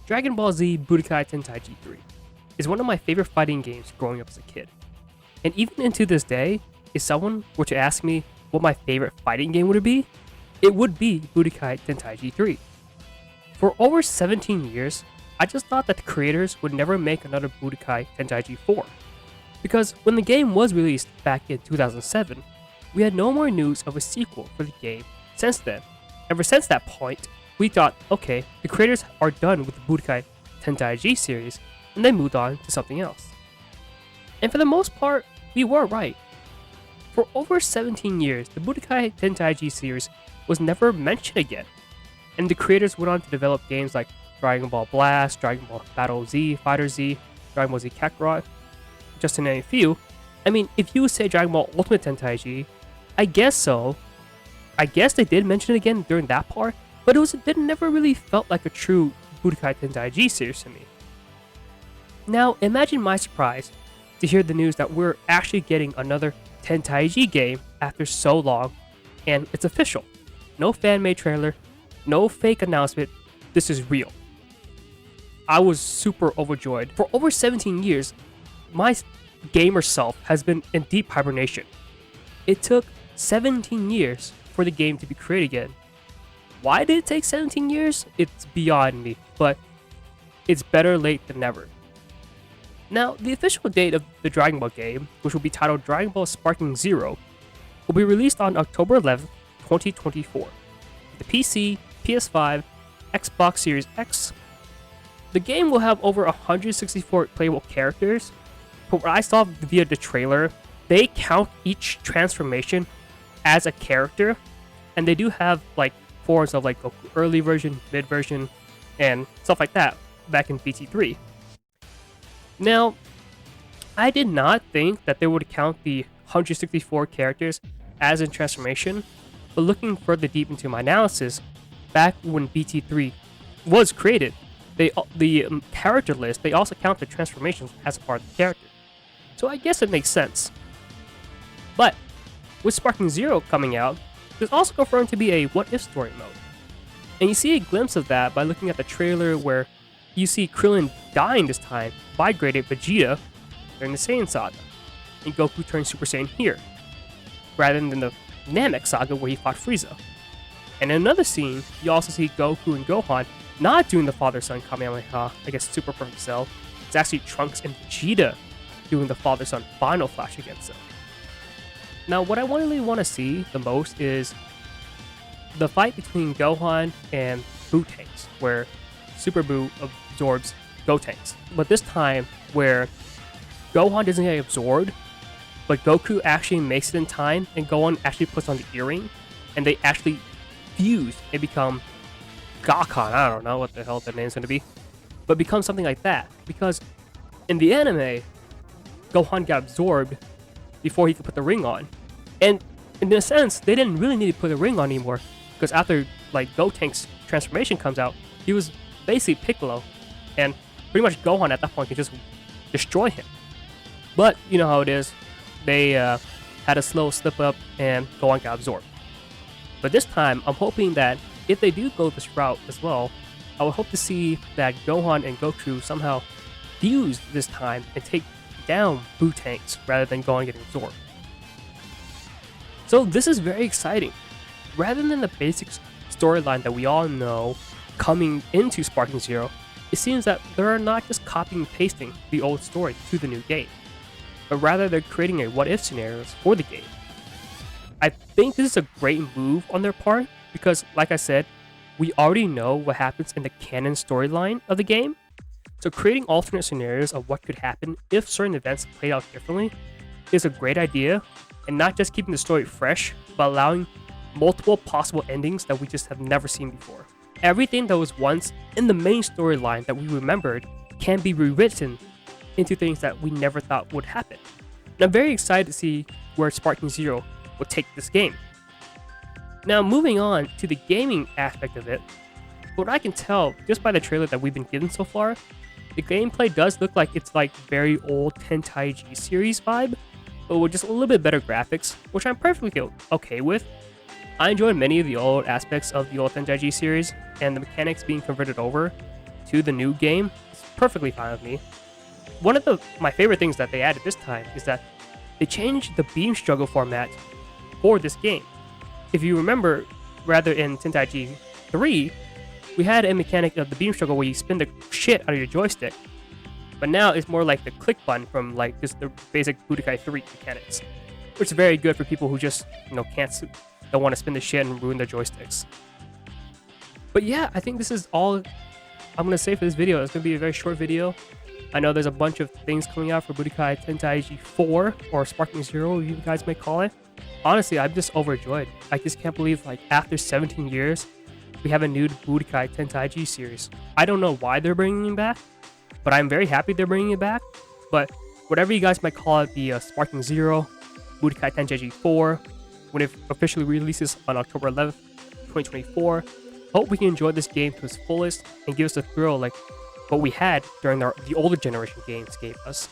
Dragon Ball Z Budokai Tenkaichi 3 is one of my favorite fighting games growing up as a kid. And even into this day, if someone were to ask me what my favorite fighting game would be, it would be Budokai Tenkaichi 3. For over 17 years, I just thought that the creators would never make another Budokai Tenkaichi 4. Because when the game was released back in 2007, we had no more news of a sequel for the game since then. Ever since that point, we thought, okay, the creators are done with the Budokai Tenkaichi series, and they moved on to something else. And for the most part, we were right. For over 17 years, the Budokai Tenkaichi series was never mentioned again, and the creators went on to develop games like Dragon Ball Blast, Dragon Ball Battle Z, Fighter Z, Dragon Ball Z Kakarot, just to name a few. I mean, if you say Dragon Ball Ultimate Tenkaichi, I guess so. I guess they did mention it again during that part, but it never really felt like a true Budokai Tenkaichi series to me. Now, imagine my surprise to hear the news that we're actually getting another Tenkaichi game after so long, and it's official. No fan-made trailer, no fake announcement, this is real. I was super overjoyed. For over 17 years, my gamer self has been in deep hibernation. It took 17 years for the game to be created again. Why did it take 17 years? It's beyond me, but it's better late than never. Now, the official date of the Dragon Ball game, which will be titled Dragon Ball Sparking Zero, will be released on October 11th, 2024. The PC, PS5, Xbox Series X. The game will have over 164 playable characters. But what I saw via the trailer, they count each transformation as a character, and they do have like forms of like Goku early version, mid version, and stuff like that back in BT3. Now, I did not think that they would count the 164 characters as a transformation, but looking further deep into my analysis, back when BT3 was created, the character list, they also count the transformations as a part of the character. So I guess it makes sense. But with Sparking Zero coming out, there's also confirmed to be a what-if story mode. And you see a glimpse of that by looking at the trailer where you see Krillin dying this time by Great Ape Vegeta during the Saiyan Saga, and Goku turns Super Saiyan here, rather than the Namek Saga where he fought Frieza. And in another scene, you also see Goku and Gohan not doing the father-son Kamehameha against Super Perfect Cell. It's actually Trunks and Vegeta doing the father-son Final Flash against Cell. Now, what I really want to see the most is the fight between Gohan and Boo-Tanks, where Super Boo absorbs Gotenks. But this time, where Gohan doesn't get absorbed, but Goku actually makes it in time, and Gohan actually puts on the earring, and they actually fuse and become Gakon. I don't know what the hell the name's going to be, but become something like that. Because in the anime, Gohan got absorbed before he could put the ring on. And in a sense, they didn't really need to put the ring on anymore, because after like Gotenks' transformation comes out, he was basically Piccolo, and pretty much Gohan at that point can just destroy him. But you know how it is, they had a slow slip up and Gohan got absorbed. But this time, I'm hoping that if they do go this route as well, I would hope to see that Gohan and Goku somehow fuse this time and take down Boo-Tanks rather than Gohan getting absorbed. So this is very exciting. Rather than the basic storyline that we all know coming into Sparking Zero, it seems that they're not just copying and pasting the old story to the new game, but rather they're creating a what-if scenarios for the game. I think this is a great move on their part because, like I said, we already know what happens in the canon storyline of the game. So creating alternate scenarios of what could happen if certain events played out differently is a great idea, and not just keeping the story fresh, but allowing multiple possible endings that we just have never seen before. Everything that was once in the main storyline that we remembered can be rewritten into things that we never thought would happen. And I'm very excited to see where Sparking Zero will take this game. Now, moving on to the gaming aspect of it, what I can tell just by the trailer that we've been given so far, the gameplay does look like it's like very old Tenkaichi series vibe, but with just a little bit better graphics, which I'm perfectly okay with. I enjoyed many of the old aspects of the old Tenkaichi series, and the mechanics being converted over to the new game, it's perfectly fine with me. One of my favorite things that they added this time is that they changed the beam struggle format for this game. If you remember, rather in Tenkaichi 3, we had a mechanic of the beam struggle where you spin the shit out of your joystick. But now it's more like the click button from like just the basic Budokai 3 mechanics, which is very good for people who just don't want to spin the shit and ruin their joysticks. But yeah, I think this is all I'm gonna say for this video. It's gonna be a very short video. I know there's a bunch of things coming out for Budokai Tenkaichi 4 or Sparking Zero, you guys may call it. Honestly, I'm just overjoyed. I just can't believe like after 17 years, we have a new Budokai Tenkaichi series. I don't know why they're bringing it back, but I'm very happy they're bringing it back. But whatever you guys might call it, the Sparking Zero, Budokai Tenkaichi 4, when it officially releases on October 11th, 2024, hope we can enjoy this game to its fullest and give us a thrill like what we had during the older generation games gave us.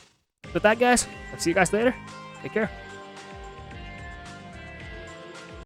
With that, guys, I'll see you guys later. Take care.